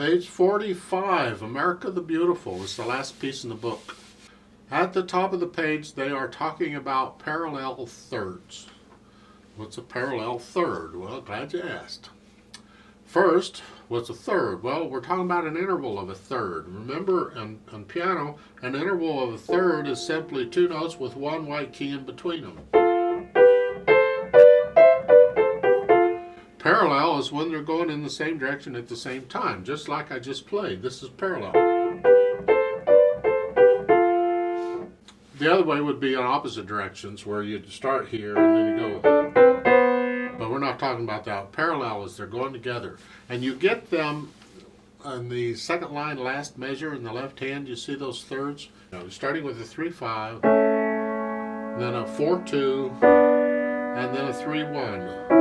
Page 45, America the Beautiful, is the last piece in the book. At the top of the page, they are talking about parallel thirds. What's a parallel third? Well, glad you asked. First, what's a third? Well, we're talking about an interval of a third. Remember, on piano, an interval of a third is simply two notes with one white key in between them. Parallel is when they're going in the same direction at the same time, just like I just played. This is parallel. The other way would be in opposite directions, where you start here and then you go. But we're not talking about that. Parallel is they're going together. And you get them on the second line, last measure in the left hand. You see those thirds? Starting with a 3-5, then a 4-2, and then a 3-1.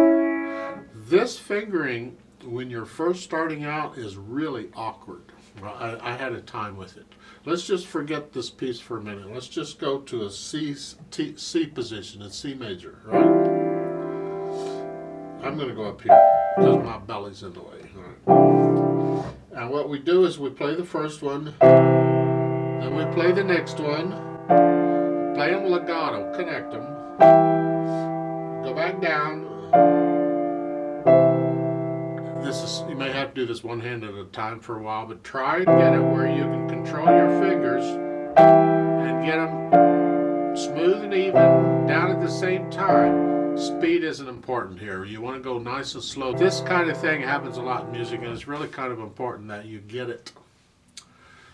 This fingering, when you're first starting out, is really awkward. I had a time with it. Let's just forget this piece for a minute. Let's just go to a C position, a C major, right? I'm going to go up here because my belly's in the way. All right. And what we do is we play the first one, then we play the next one, play them legato, connect them, go back down. You may have to do this one hand at a time for a while, but try and get it where you can control your fingers and get them smooth and even down at the same time. Speed isn't important here. You want to go nice and slow. This kind of thing happens a lot in music, and it's really kind of important that you get it.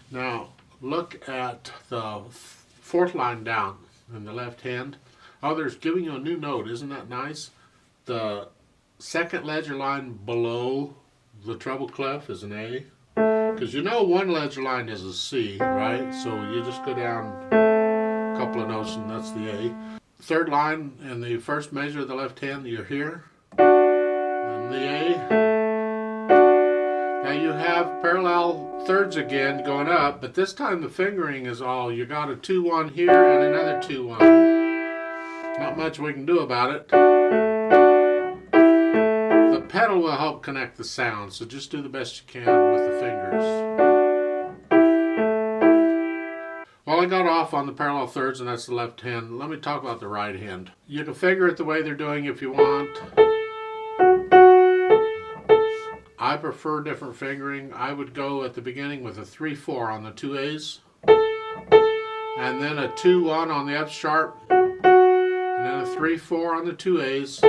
Now, look at the fourth line down in the left hand. Oh, there's giving you a new note. Isn't that nice? The second ledger line below the treble clef is an A. Because you know one ledger line is a C, right? So you just go down a couple of notes and that's the A. Third line in the first measure of the left hand, you're here. And the A. Now you have parallel thirds again going up, but this time the fingering is all, you got a 2-1 here and another 2-1. Not much we can do about it. The pedal will help connect the sound, so just do the best you can with the fingers. Well, I got off on the parallel thirds, and that's the left hand. Let me talk about the right hand. You can figure it the way they're doing if you want. I prefer different fingering. I would go at the beginning with a 3-4 on the 2 A's, and then a 2-1 on the F sharp, and then a 3-4 on the 2 A's,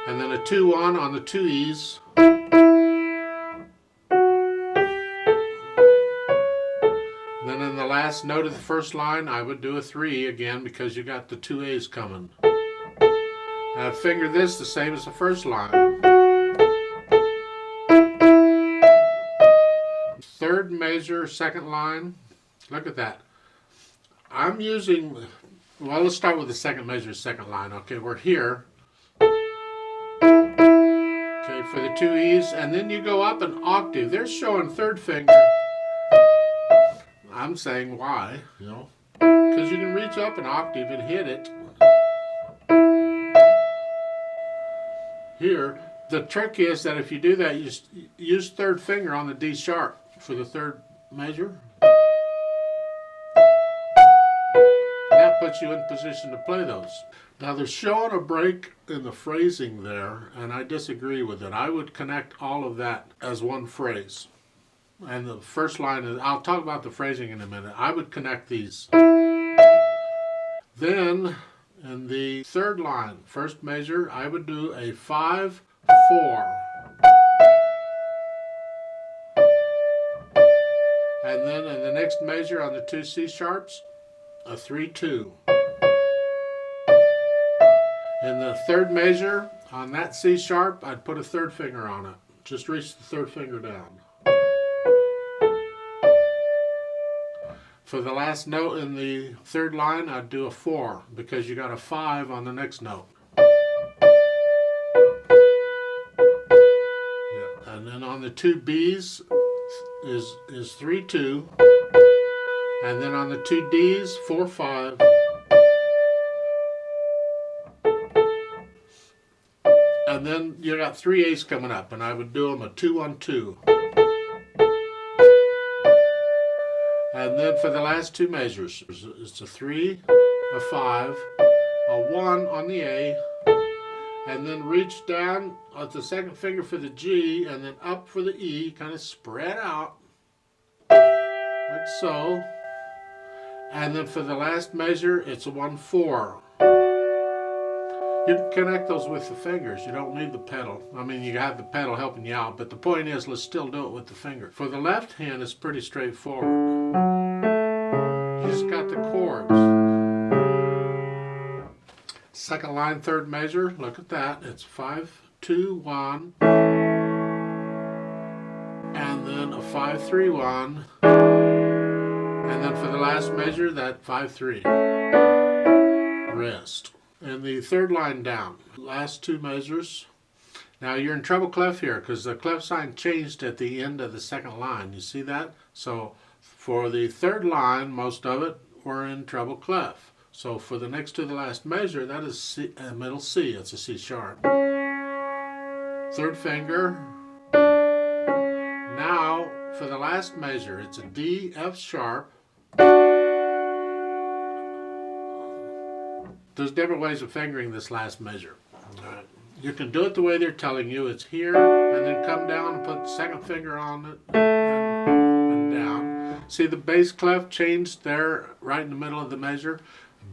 and then a 2-1 on the 2 E's, then in the last note of the first line I would do a 3 again because you got the 2 A's coming. And I'd finger this the same as the first line. Third measure, second line, look at that. I'm using, well, let's start with the second measure, second line. Okay, we're here. Okay, for the 2 E's, and then you go up an octave. They're showing third finger. I'm saying why, because you can reach up an octave and hit it. Here, the trick is that if you do that, you use third finger on the D sharp for the third measure. That puts you in position to play those. Now they're showing a break in the phrasing there, and I disagree with it. I would connect all of that as one phrase. And the first line is, I'll talk about the phrasing in a minute. I would connect these. Then, in the third line, first measure, I would do a 5-4. And then in the next measure on the 2 C sharps, a 3-2. In the third measure on that C sharp, I'd put a third finger on it. Just reach the third finger down. For the last note in the third line, I'd do a 4 because you got a 5 on the next note. Yeah. And then on the 2 B's is 3-2, and then on the 2 D's 4-5. And then you got 3 A's coming up, and I would do them a 2-1-2. Yeah. And then for the last two measures, it's a 3, a 5, a 1 on the A, and then reach down at the second finger for the G, and then up for the E, kind of spread out, like so. And then for the last measure, it's a 1, 4. You can connect those with the fingers. You don't need the pedal. I mean, you have the pedal helping you out, but the point is, let's still do it with the finger. For the left hand, it's pretty straightforward. You just got the chords. Second line, third measure, look at that. It's 5, 2, 1. And then a 5, 3, 1. And then for the last measure, that 5, 3. Rest. And the third line down, last two measures. Now you're in treble clef here because the clef sign changed at the end of the second line. You see that? So for the third line, most of it were in treble clef. So for the next to the last measure, that is C, middle C. It's a C sharp. Third finger. Now for the last measure, it's a D, F sharp. There's different ways of fingering this last measure. You can do it the way they're telling you. It's here, and then come down and put the second finger on it, and down. See the bass clef changed there right in the middle of the measure?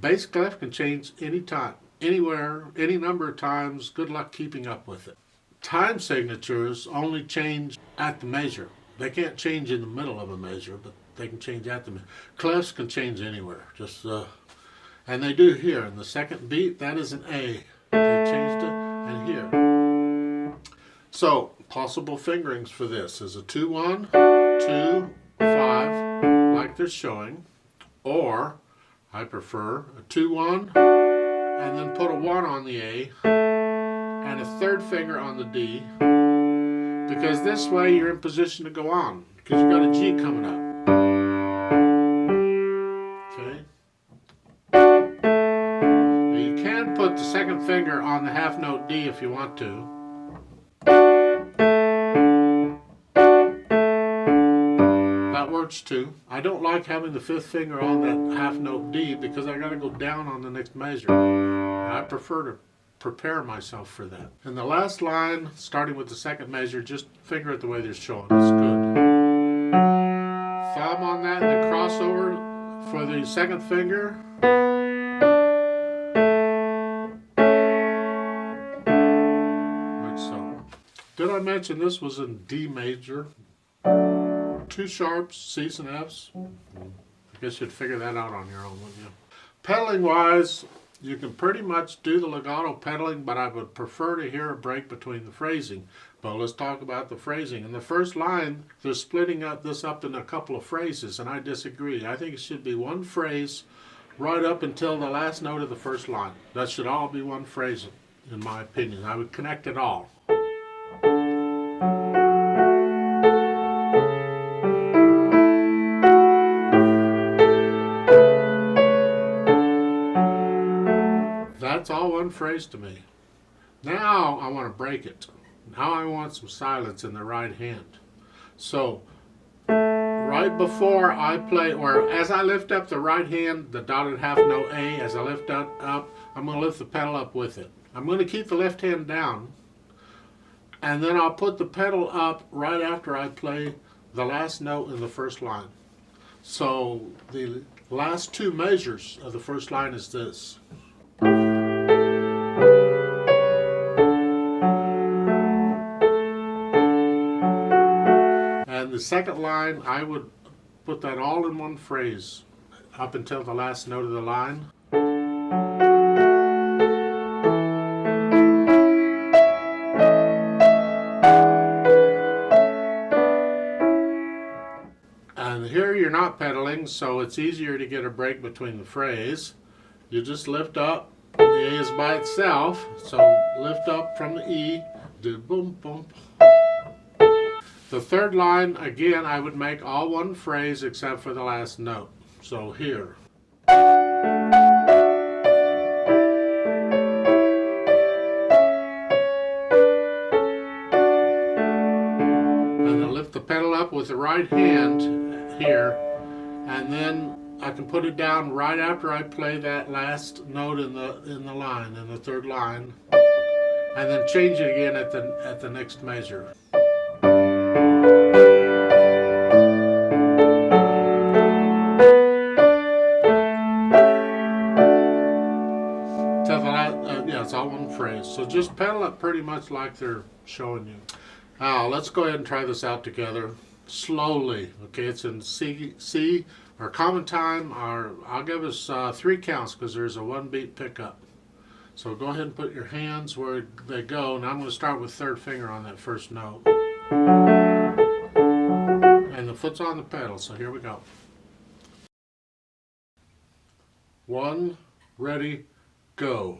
Bass clef can change anytime, anywhere, any number of times. Good luck keeping up with it. Time signatures only change at the measure. They can't change in the middle of a measure, but they can change at the measure. Clefs can change anywhere. And they do here. In the second beat, that is an A. They changed it, and here. So, possible fingerings for this is a 2, 1, 2, 5, like they're showing. Or, I prefer a 2, 1, and then put a 1 on the A, and a third finger on the D. Because this way you're in position to go on, because you've got a G coming up. Put the second finger on the half note D if you want to. That works too. I don't like having the fifth finger on that half note D because I got to go down on the next measure. I prefer to prepare myself for that. In the last line, starting with the second measure, just finger it the way they're showing. It's good. Thumb on that and the crossover for the second finger. Did I mention this was in D major? 2 sharps, C's and F's. I guess you'd figure that out on your own, wouldn't you? Pedaling wise, you can pretty much do the legato pedaling, but I would prefer to hear a break between the phrasing. But let's talk about the phrasing. In the first line, they're splitting this up in a couple of phrases, and I disagree. I think it should be one phrase right up until the last note of the first line. That should all be one phrase, in my opinion. I would connect it all. That's all one phrase to me. Now I want to break it. Now I want some silence in the right hand. So right before I play, or as I lift up the right hand, the dotted half note A, as I lift that up, I'm going to lift the pedal up with it. I'm going to keep the left hand down, and then I'll put the pedal up right after I play the last note in the first line. So the last two measures of the first line is this. And the second line, I would put that all in one phrase up until the last note of the line. And here you're not pedaling, so it's easier to get a break between the phrase. You just lift up. The A is by itself, so lift up from the E, do boom, boom. The third line, again, I would make all one phrase except for the last note. So here. And then lift the pedal up with the right hand here, and then I can put it down right after I play that last note in the line, in the third line, and then change it again at the next measure. Yeah, it's all one phrase. So just pedal it pretty much like they're showing you. Now let's go ahead and try this out together slowly. Okay, it's in C or common time. I'll give us 3 counts because there's a 1-beat pickup. So go ahead and put your hands where they go, and I'm going to start with third finger on that first note. And the foot's on the pedal, so here we go. 1, ready, go.